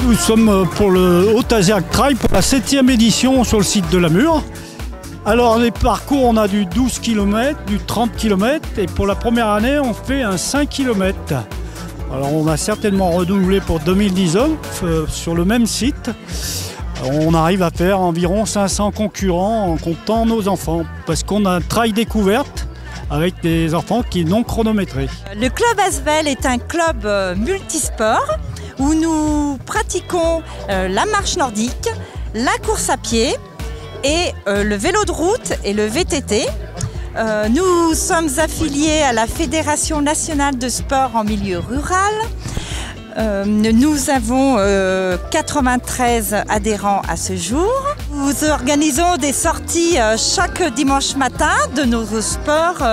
nous sommes pour le Haut-Asiac Trail pour la 7e édition sur le site de Lamure. Alors les parcours, on a du 12 km, du 30 km et pour la première année, on fait un 5 km. Alors on va certainement renouveler pour 2019 sur le même site. On arrive à faire environ 500 concurrents en comptant nos enfants parce qu'on a un trail découverte avec des enfants qui sont non chronométrés. Le club Asvel est un club multisport où nous pratiquons la marche nordique, la course à pied et le vélo de route et le VTT. Nous sommes affiliés à la Fédération nationale de sport en milieu rural. Nous avons 93 adhérents à ce jour. Nous organisons des sorties chaque dimanche matin de nos sports.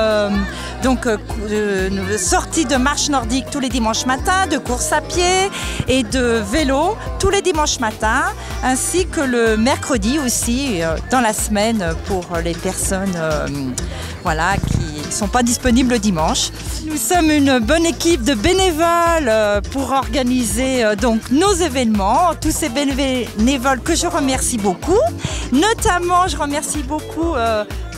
Sorties de marche nordique tous les dimanches matins, de course à pied et de vélo tous les dimanches matins, ainsi que le mercredi aussi dans la semaine pour les personnes qui ne sont pas disponibles le dimanche. Nous sommes une bonne équipe de bénévoles pour organiser nos événements, tous ces bénévoles que je remercie beaucoup. Notamment, je remercie beaucoup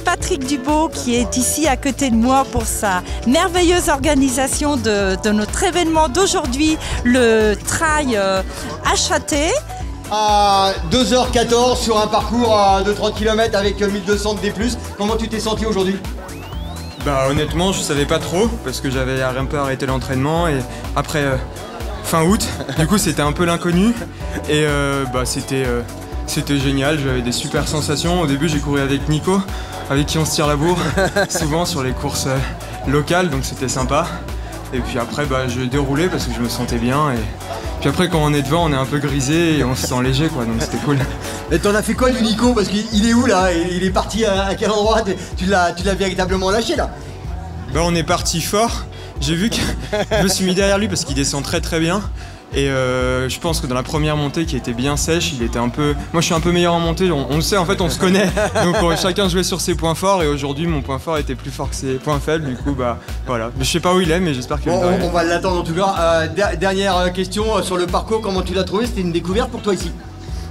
Patrick Dubo qui est ici à côté de moi pour sa merveilleuse organisation de notre événement d'aujourd'hui, le Trail HAT. À 2h14 sur un parcours de 30 km avec 1200 de D+. Comment tu t'es senti aujourd'hui ? Honnêtement, je savais pas trop parce que j'avais un peu arrêté l'entraînement et après fin août, du coup c'était un peu l'inconnu et c'était génial, j'avais des super sensations. Au début j'ai couru avec Nico, avec qui on se tire la bourre, souvent sur les courses locales, donc c'était sympa. Et puis après je déroulais parce que je me sentais bien et puis après quand on est devant on est un peu grisé et on se sent léger quoi, donc c'était cool. Et t'en as fait quoi du Nico? Parce qu'il est où là? Il est parti à quel endroit? Tu l'as véritablement lâché là? On est parti fort, j'ai vu que je me suis mis derrière lui parce qu'il descend très très bien. Et je pense que dans la première montée qui était bien sèche, il était un peu... Moi je suis un peu meilleur en montée, on le sait en fait, on se connaît. Donc chacun jouait sur ses points forts et aujourd'hui mon point fort était plus fort que ses points faibles. Du coup voilà, je sais pas où il est mais j'espère qu'il va. On va l'attendre en tout cas. Dernière question sur le parcours, comment tu l'as trouvé? C'était une découverte pour toi ici?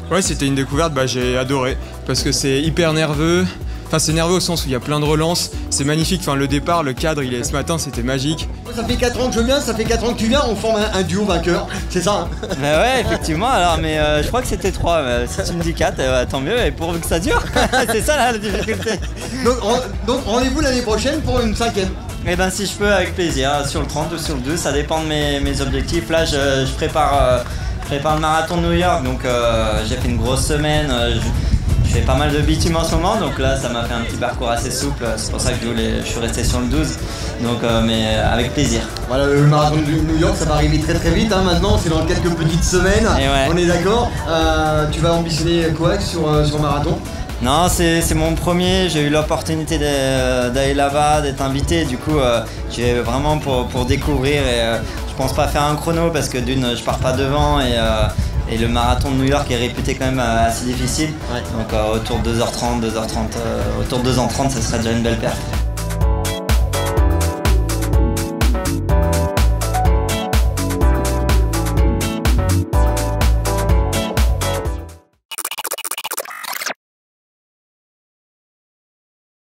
Ouais, c'était une découverte, j'ai adoré parce que c'est hyper nerveux. Enfin c'est nerveux au sens où il y a plein de relances, c'est magnifique, le départ, le cadre, ce matin c'était magique. Ça fait 4 ans que je viens, ça fait 4 ans que tu viens, on forme un duo vainqueur, c'est ça hein? Ouais effectivement, alors mais je crois que c'était 3, si tu me dis 4, tant mieux, et pourvu que ça dure, c'est ça la difficulté. Donc rendez-vous l'année prochaine pour une 5e. Eh ben si je peux, avec plaisir, sur le 30 ou sur le 12, ça dépend de mes objectifs. Là je prépare le marathon de New York, donc j'ai fait une grosse semaine. Je fais pas mal de bitume en ce moment, donc là ça m'a fait un petit parcours assez souple, c'est pour ça que je suis resté sur le 12, donc mais avec plaisir. Voilà, le marathon de New York ça va arriver très très vite maintenant, c'est dans quelques petites semaines, ouais. On est d'accord. Tu vas ambitionner quoi sur marathon? Non, c'est mon premier, j'ai eu l'opportunité d'aller là-bas, d'être invité, du coup j'ai vraiment pour découvrir et je pense pas faire un chrono parce que d'une je pars pas devant et le marathon de New York est réputé quand même assez difficile, ouais. Donc autour de 2h30, autour de 2h30 ça serait déjà une belle perte.